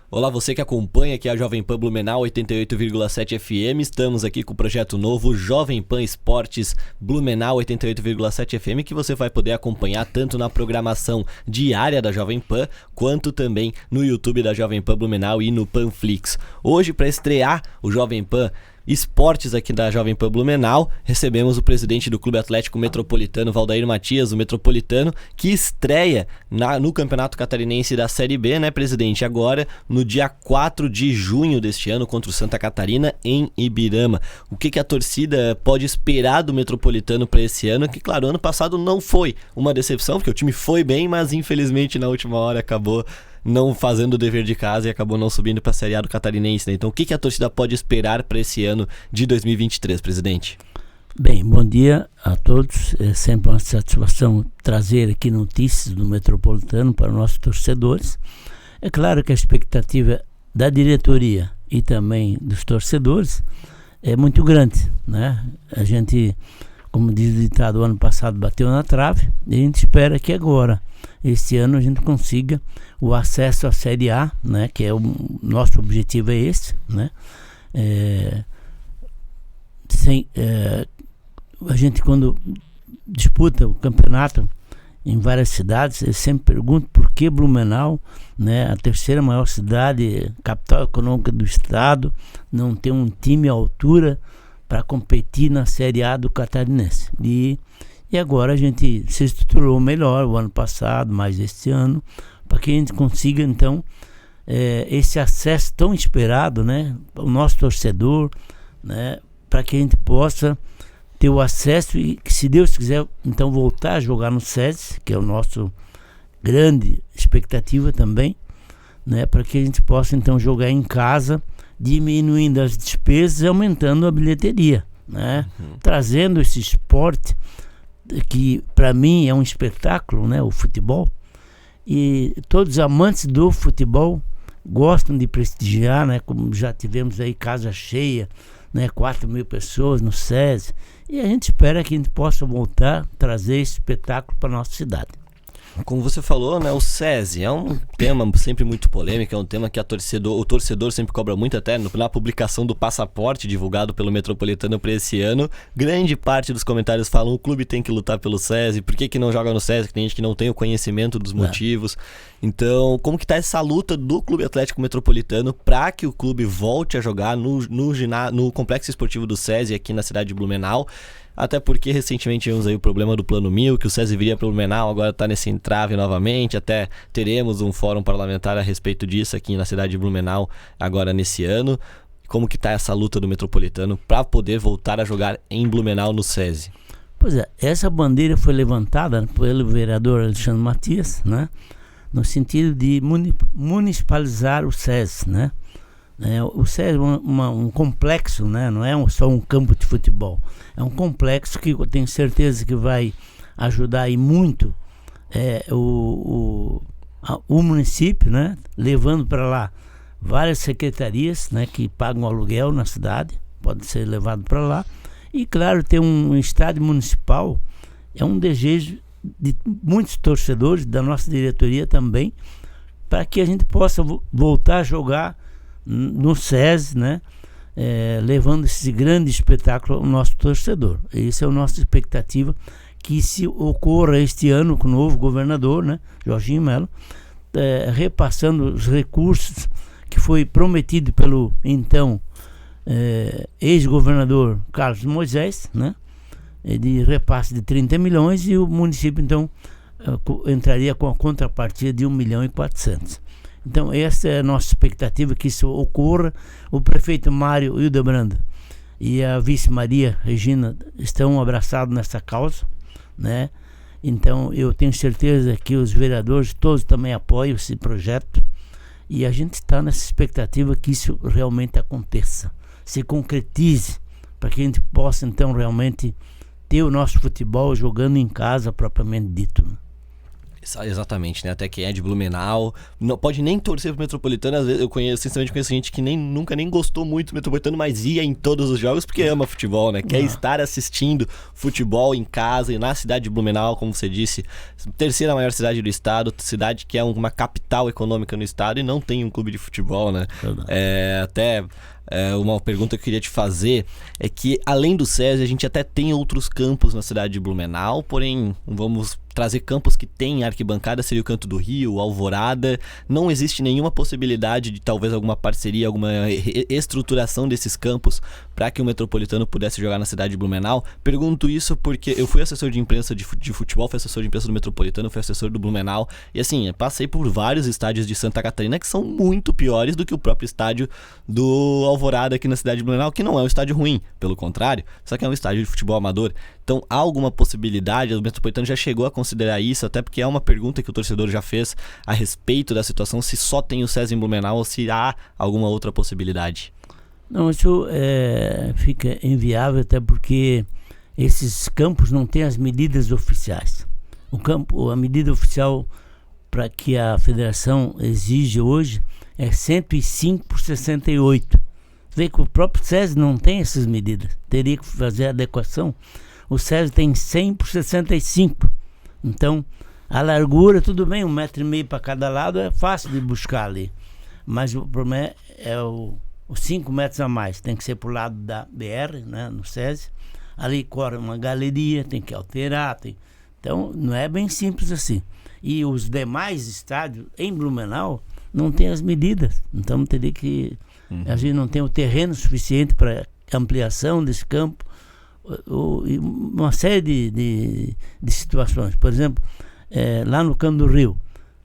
Olá, você que acompanha aqui a Jovem Pan Blumenau 88,7 FM. Estamos aqui com o projeto novo Jovem Pan Esportes Blumenau 88,7 FM, que você vai poder acompanhar tanto na programação diária da Jovem Pan, quanto também no YouTube da Jovem Pan Blumenau e no Panflix. Hoje, para estrear o Jovem Pan Esportes aqui da Jovem Pan Blumenau, recebemos o presidente do Clube Atlético Metropolitano, Valdair Matias, o Metropolitano, que estreia no Campeonato Catarinense da Série B, né, presidente? Agora, no dia 4 de junho deste ano, contra o Santa Catarina, em Ibirama. O que a torcida pode esperar do Metropolitano para esse ano? Que, claro, ano passado não foi uma decepção, porque o time foi bem, mas infelizmente na última hora acabou não fazendo o dever de casa e acabou não subindo para a Série A do Catarinense, né? Então, o que a torcida pode esperar para esse ano de 2023, presidente? Bem, bom dia a todos. É sempre uma satisfação trazer aqui notícias do Metropolitano para nossos torcedores. É claro que a expectativa da diretoria e também dos torcedores é muito grande, né? A gente, como diz o ditado, o ano passado bateu na trave e a gente espera que agora, este ano, a gente consiga o acesso à Série A, né? Que é o nosso objetivo, é esse, né? A gente, quando disputa o campeonato em várias cidades, eu sempre pergunto por que Blumenau, né, a terceira maior cidade, capital econômica do estado, não tem um time à altura para competir na Série A do Catarinense. E agora a gente se estruturou melhor o ano passado, mais este ano, para que a gente consiga então esse acesso tão esperado, né, o nosso torcedor, né, para que a gente possa ter o acesso e, se Deus quiser, então voltar a jogar no SESI, que é o nosso grande expectativa também, né, para que a gente possa então jogar em casa, diminuindo as despesas e aumentando a bilheteria, né, trazendo esse esporte que para mim é um espetáculo, né, o futebol, e todos os amantes do futebol gostam de prestigiar, né, como já tivemos aí casa cheia, né, 4.000 pessoas no SESI, e a gente espera que a gente possa voltar a trazer esse espetáculo para a nossa cidade. Como você falou, né, o SESI é um tema sempre muito polêmico, é um tema que o torcedor sempre cobra muito, até na publicação do passaporte divulgado pelo Metropolitano para esse ano. Grande parte dos comentários falam: o clube tem que lutar pelo SESI, por que não joga no SESI? Tem gente que não tem o conhecimento dos motivos. Então, como que está essa luta do Clube Atlético Metropolitano para que o clube volte a jogar no Complexo Esportivo do SESI aqui na cidade de Blumenau? Até porque recentemente tivemos aí o problema do Plano 1000, que o SESI viria para o Blumenau, agora está nesse entrave novamente. Até teremos um fórum parlamentar a respeito disso aqui na cidade de Blumenau agora nesse ano. Como que está essa luta do Metropolitano para poder voltar a jogar em Blumenau no SESI? Pois é, essa bandeira foi levantada pelo vereador Alexandre Matias, né, no sentido de municipalizar o SESI, né? O SESI é um complexo, né? Não é só um campo de futebol, é um complexo que eu tenho certeza que vai ajudar e muito o município, né? Levando para lá várias secretarias, né, que pagam aluguel na cidade, pode ser levado para lá. E claro, ter um estádio municipal é um desejo de muitos torcedores, da nossa diretoria também, para que a gente possa voltar a jogar no SESI, né, levando esse grande espetáculo ao nosso torcedor. Essa é a nossa expectativa, que se ocorra este ano com o novo governador, né, Jorginho Melo, repassando os recursos que foi prometido pelo então ex-governador Carlos Moisés, né, de repasse de 30 milhões, e o município então entraria com a contrapartida de 1.400.000. Então essa é a nossa expectativa, que isso ocorra. O prefeito Mário Hildebrand e a vice Maria Regina estão abraçados nessa causa, né? Então eu tenho certeza que os vereadores todos também apoiam esse projeto, e a gente está nessa expectativa que isso realmente aconteça, se concretize, para que a gente possa então realmente ter o nosso futebol jogando em casa propriamente dito, né? Exatamente, né? Até quem é de Blumenau não pode nem torcer pro Metropolitano. Às vezes sinceramente conheço gente que nunca nem gostou muito do Metropolitano, mas ia em todos os jogos porque ama futebol, né? Quer estar assistindo futebol em casa e na cidade de Blumenau, como você disse, terceira maior cidade do estado, cidade que é uma capital econômica no estado e não tem um clube de futebol, né? Uma pergunta que eu queria te fazer é que, além do SESI, a gente até tem outros campos na cidade de Blumenau, porém, vamos trazer campos que tem arquibancada, seria o Canto do Rio, Alvorada. Não existe nenhuma possibilidade de talvez alguma parceria, alguma estruturação desses campos para que o Metropolitano pudesse jogar na cidade de Blumenau. Pergunto isso porque eu fui assessor de imprensa de futebol, fui assessor de imprensa do Metropolitano, fui assessor do Blumenau, e assim, passei por vários estádios de Santa Catarina que são muito piores do que o próprio estádio do Alvorada aqui na cidade de Blumenau, que não é um estádio ruim, pelo contrário, só que é um estádio de futebol amador. Então, há alguma possibilidade? O Metropolitano já chegou a considerar isso, até porque é uma pergunta que o torcedor já fez a respeito da situação, se só tem o SESI em Blumenau ou se há alguma outra possibilidade. Não, isso fica inviável, até porque esses campos não têm as medidas oficiais. A medida oficial para que a federação exige hoje é 105 por 68. Você vê que o próprio SESI não tem essas medidas, teria que fazer a adequação. O SESI tem 100 por 65. Então, a largura, tudo bem, 1,5 metro para cada lado é fácil de buscar ali. Mas o problema é os 5 metros a mais. Tem que ser para o lado da BR, né, no SESI. Ali corre uma galeria, tem que alterar. Então, não é bem simples assim. E os demais estádios em Blumenau não tem as medidas. Então, teria que... A gente não tem o terreno suficiente para ampliação desse campo. Uma série de situações. Por exemplo, lá no Canto do Rio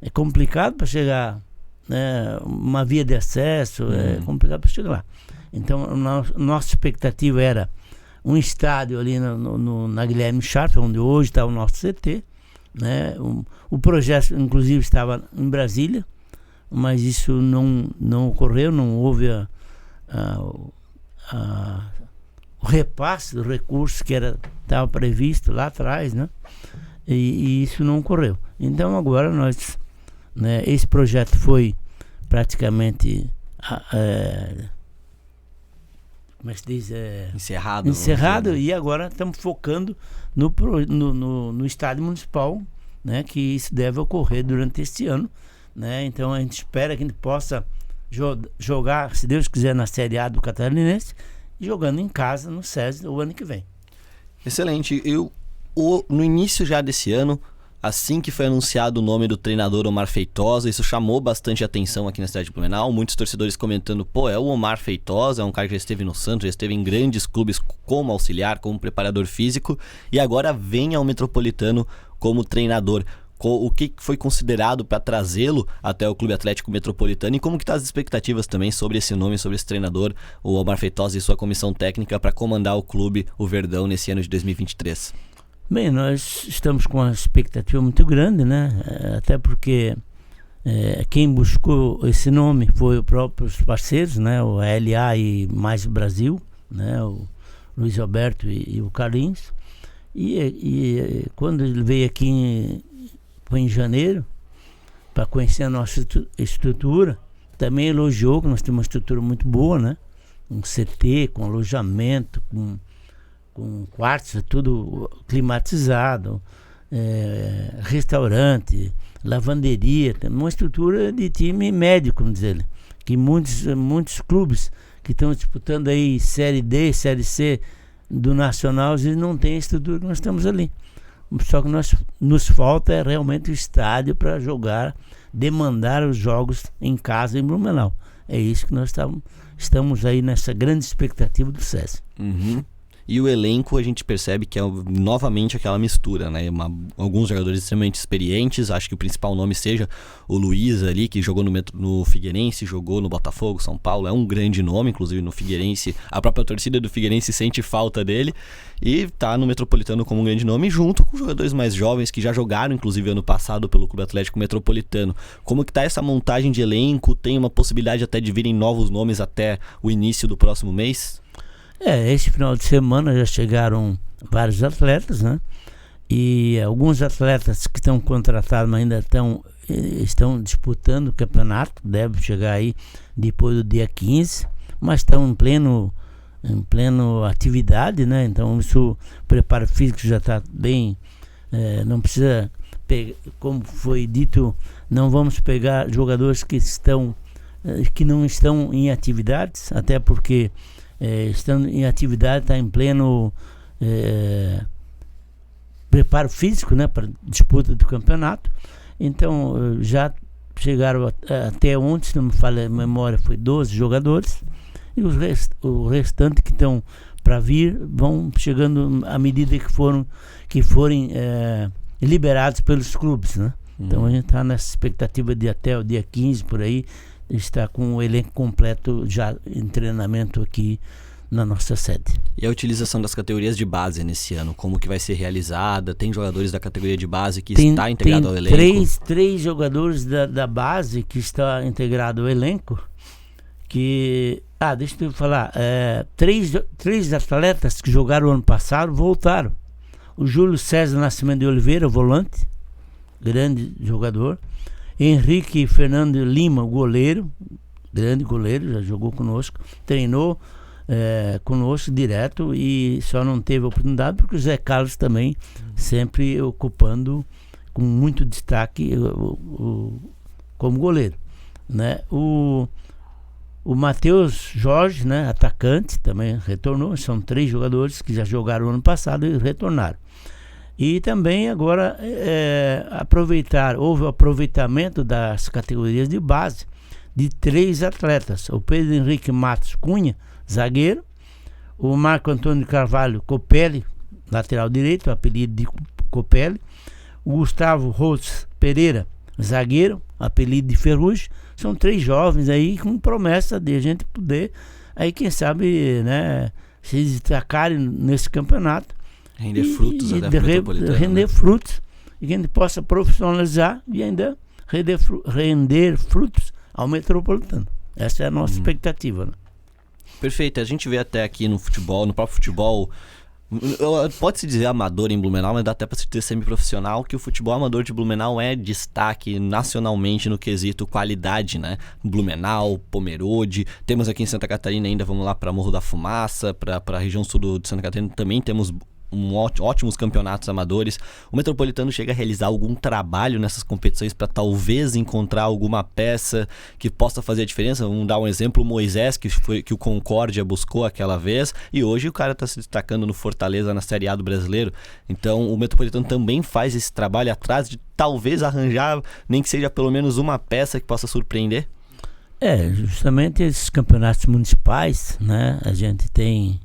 é complicado para chegar, né, uma via de acesso, é complicado para chegar lá. Então nossa expectativa era um estádio ali na Guilherme Sharp, onde hoje está o nosso CT, né? O projeto inclusive estava em Brasília, mas isso não ocorreu, não houve o repasse do recurso que estava previsto lá atrás, né? E isso não ocorreu. Então agora nós, né, esse projeto foi praticamente como é que se diz? Encerrado, e agora estamos focando no estádio municipal, né, que isso deve ocorrer durante este ano, né? Então a gente espera que a gente possa jogar, se Deus quiser, na Série A do Catarinense, jogando em casa no SESI o ano que vem. Excelente. No início já desse ano, assim que foi anunciado o nome do treinador Omar Feitosa, isso chamou bastante atenção aqui na cidade de Blumenau. Muitos torcedores comentando, é o Omar Feitosa, é um cara que já esteve no Santos, já esteve em grandes clubes como auxiliar, como preparador físico, e agora vem ao Metropolitano como treinador. O que foi considerado para trazê-lo até o Clube Atlético Metropolitano e como que estão as expectativas também sobre esse nome, sobre esse treinador, o Omar Feitosa e sua comissão técnica para comandar o clube, o Verdão, nesse ano de 2023? Bem, nós estamos com uma expectativa muito grande, né? Até porque quem buscou esse nome foi os próprios parceiros, né? O LA e Mais Brasil, né? O Luiz Alberto e o Carlinhos. E quando ele veio aqui foi em janeiro, para conhecer a nossa estrutura, também elogiou que nós temos uma estrutura muito boa, né? Um CT, com alojamento, com quartos, tudo climatizado, restaurante, lavanderia, uma estrutura de time médio, como dizer, que muitos clubes que estão disputando aí Série D, Série C do Nacional, eles não têm a estrutura que nós temos ali. Só que nos falta realmente o estádio para jogar, demandar os jogos em casa em Blumenau. É isso que nós estamos aí nessa grande expectativa do SESI. E o elenco a gente percebe que é novamente aquela mistura, né? Alguns jogadores extremamente experientes, acho que o principal nome seja o Luiz ali, que jogou no Figueirense, jogou no Botafogo, São Paulo, é um grande nome, inclusive no Figueirense, a própria torcida do Figueirense sente falta dele, e tá no Metropolitano como um grande nome, junto com jogadores mais jovens que já jogaram, inclusive ano passado, pelo Clube Atlético Metropolitano. Como que tá essa montagem de elenco? Tem uma possibilidade até de virem novos nomes até o início do próximo mês? Esse final de semana já chegaram vários atletas, né? e alguns atletas que estão contratados ainda estão disputando o campeonato, deve chegar aí depois do dia 15, mas estão em pleno atividade, né? Então o preparo físico já está bem, não precisa pegar, como foi dito, não vamos pegar jogadores que não estão em atividades, até porque estando em atividade está em pleno preparo físico, né, para disputa do campeonato. Então já chegaram até ontem, se não me falha a memória, foi 12 jogadores, e o restante que estão para vir vão chegando à medida que forem liberados pelos clubes, né? Então a gente está nessa expectativa de até o dia 15 por aí estar com o elenco completo já em treinamento aqui na nossa sede. E a utilização das categorias de base nesse ano, como que vai ser realizada? Tem jogadores da categoria de base que está integrado ao elenco? Três jogadores da base que está integrado ao elenco, deixa eu falar, três atletas que jogaram o ano passado voltaram. O Júlio César Nascimento de Oliveira, volante, grande jogador. Henrique Fernando Lima, goleiro, grande goleiro, já jogou conosco, treinou conosco direto e só não teve oportunidade porque o Zé Carlos também sempre ocupando com muito destaque como goleiro, né? O Matheus Jorge, né, atacante, também retornou. São 3 jogadores que já jogaram ano passado e retornaram. E também agora houve o aproveitamento das categorias de base de 3 atletas: o Pedro Henrique Matos Cunha, zagueiro; o Marco Antônio Carvalho Copelli, lateral direito, apelido de Copelli; o Gustavo Rose Pereira, zagueiro, apelido de Ferrugem. São 3 jovens aí com promessa de a gente poder, aí quem sabe, né, se destacarem nesse campeonato. Render frutos até pro Metropolitano. Render frutos e que a gente possa profissionalizar e ainda render frutos ao Metropolitano. Essa é a nossa expectativa, né? Perfeito. A gente vê até aqui no próprio futebol, pode-se dizer amador em Blumenau, mas dá até para se dizer semiprofissional, que o futebol amador de Blumenau é destaque nacionalmente no quesito qualidade, né? Blumenau, Pomerode, temos aqui em Santa Catarina ainda, vamos lá para Morro da Fumaça, para a região sul de Santa Catarina também temos ótimos campeonatos amadores. O Metropolitano chega a realizar algum trabalho nessas competições para talvez encontrar alguma peça que possa fazer a diferença? Vamos dar um exemplo: o Moisés, que o Concórdia buscou aquela vez, e hoje o cara está se destacando no Fortaleza na Série A do Brasileiro. Então o Metropolitano também faz esse trabalho atrás de talvez arranjar, nem que seja pelo menos uma peça que possa surpreender? Justamente esses campeonatos municipais, né, a gente tem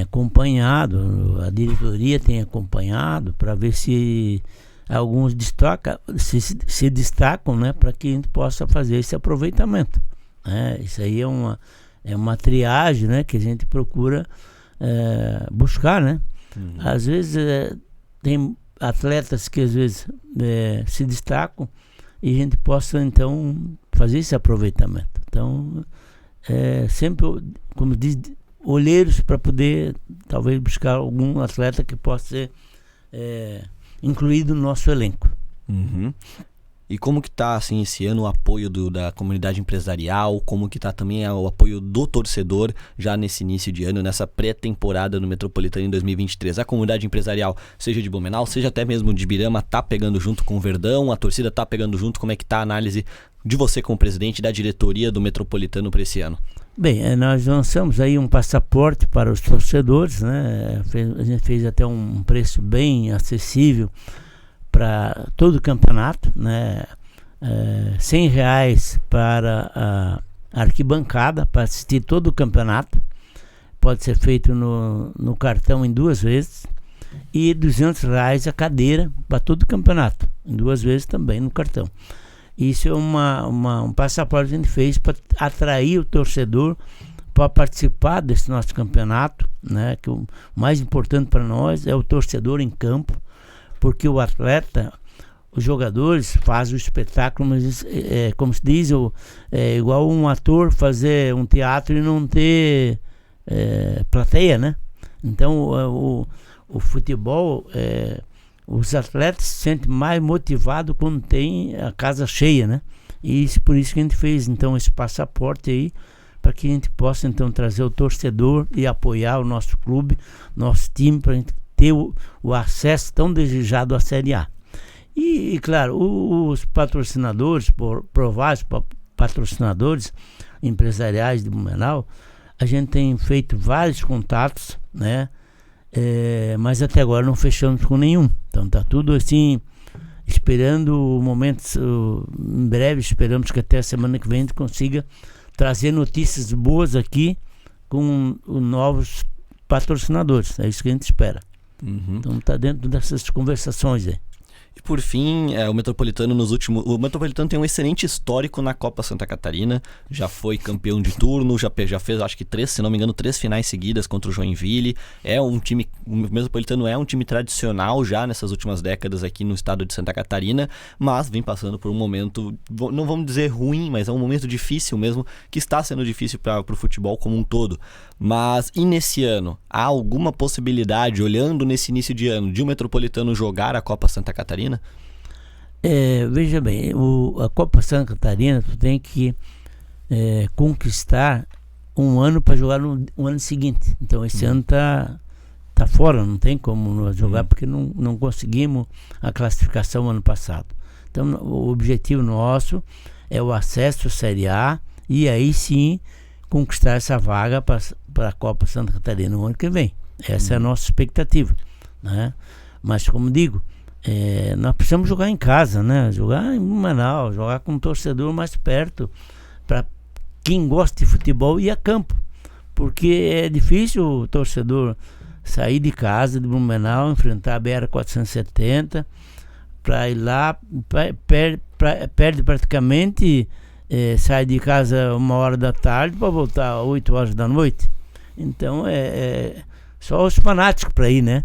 acompanhado, a diretoria tem acompanhado para ver se alguns se destacam, né, para que a gente possa fazer esse aproveitamento, né? Isso aí é uma triagem, né, que a gente procura buscar, né? Às vezes tem atletas que às vezes se destacam e a gente possa então fazer esse aproveitamento. Então sempre, como diz, olheiros para poder talvez buscar algum atleta que possa ser incluído no nosso elenco. E como que tá assim esse ano o apoio da comunidade empresarial, como que tá também o apoio do torcedor já nesse início de ano, nessa pré-temporada no Metropolitano em 2023? A comunidade empresarial, seja de Blumenau, seja até mesmo de Ibirama, tá pegando junto com o Verdão, a torcida tá pegando junto. Como é que tá a análise de você como presidente da diretoria do Metropolitano para esse ano? Bem, nós lançamos aí um passaporte para os torcedores, né? A gente fez até um preço bem acessível para todo o campeonato, né? R$100 para a arquibancada, para assistir todo o campeonato. Pode ser feito no cartão em 2 vezes. E R$200 a cadeira para todo o campeonato, em 2 vezes também no cartão. Isso é um passaporte que a gente fez para atrair o torcedor para participar desse nosso campeonato, né? Que o mais importante para nós é o torcedor em campo, porque o atleta, os jogadores fazem o espetáculo, mas como se diz, é igual um ator fazer um teatro e não ter plateia, né? Então o futebol os atletas se sentem mais motivados quando tem a casa cheia, né? E por isso que a gente fez então esse passaporte aí, para que a gente possa então trazer o torcedor e apoiar o nosso clube, nosso time, para a gente ter o acesso tão desejado à Série A. E claro, os patrocinadores, prováveis patrocinadores empresariais de Blumenau, a gente tem feito vários contatos, né? Mas até agora não fechamos com nenhum. Então tá tudo assim, esperando o momento. Em breve esperamos que até a semana que vem a gente consiga trazer notícias boas aqui com novos patrocinadores. É isso que a gente espera. Então tá dentro dessas conversações aí. E por fim, o Metropolitano o Metropolitano tem um excelente histórico na Copa Santa Catarina, já foi campeão de turno, já fez acho que 3 finais seguidas contra o Joinville. O Metropolitano é um time tradicional já nessas últimas décadas aqui no estado de Santa Catarina, mas vem passando por um momento, não vamos dizer ruim, mas é um momento difícil mesmo, que está sendo difícil para o futebol como um todo. Mas e nesse ano, há alguma possibilidade, olhando nesse início de ano, de o Metropolitano jogar a Copa Santa Catarina? Veja bem, a Copa Santa Catarina tu tem que conquistar um ano para jogar no ano seguinte. Então esse ano tá fora, não tem como nós jogar porque não conseguimos a classificação ano passado. Então o objetivo nosso é o acesso à Série A e aí sim conquistar essa vaga para a Copa Santa Catarina no ano que vem. Essa é a nossa expectativa, né? Mas como digo, nós precisamos jogar em casa, né? Jogar em Blumenau, jogar com um torcedor mais perto, para quem gosta de futebol ir a campo, porque é difícil o torcedor sair de casa de Blumenau, enfrentar a BR-470 para ir lá, perde praticamente, sai de casa 1h da tarde para voltar às 8h da noite. Então só os fanáticos para ir, né?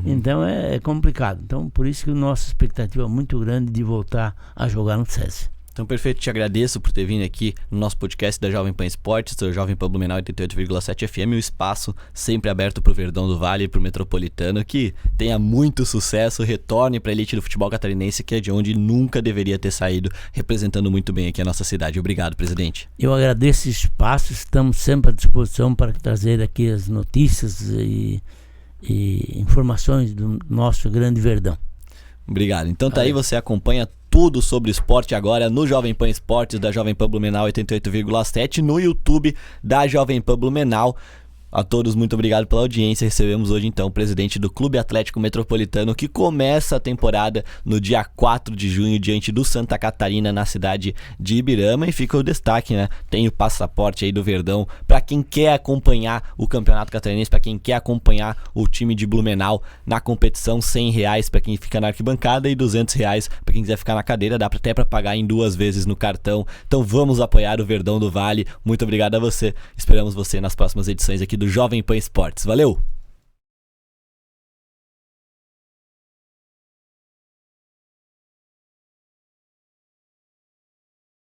Então é complicado. Então por isso que a nossa expectativa é muito grande de voltar a jogar no SESI. Então perfeito, te agradeço por ter vindo aqui no nosso podcast da Jovem Pan Esportes, o Jovem Pan Blumenau 88,7 FM, o espaço sempre aberto para o Verdão do Vale e para o Metropolitano, que tenha muito sucesso, retorne para a elite do futebol catarinense, que é de onde nunca deveria ter saído, representando muito bem aqui a nossa cidade. Obrigado, presidente. Eu agradeço esse espaço, estamos sempre à disposição para trazer aqui as notícias e informações do nosso grande Verdão. Obrigado. Então tá aí, você acompanha tudo sobre esporte agora no Jovem Pan Esportes da Jovem Pan Blumenau 88,7, no YouTube da Jovem Pan Blumenau. A todos, muito obrigado pela audiência. Recebemos hoje então o presidente do Clube Atlético Metropolitano, que começa a temporada no dia 4 de junho diante do Santa Catarina, na cidade de Ibirama. E fica o destaque, né? Tem o passaporte aí do Verdão para quem quer acompanhar o Campeonato Catarinense, para quem quer acompanhar o time de Blumenau na competição. R$100 para quem fica na arquibancada e R$200 para quem quiser ficar na cadeira. Dá até para pagar em 2 vezes no cartão. Então vamos apoiar o Verdão do Vale. Muito obrigado a você. Esperamos você nas próximas edições aqui do Jovem Pan Esportes. Valeu!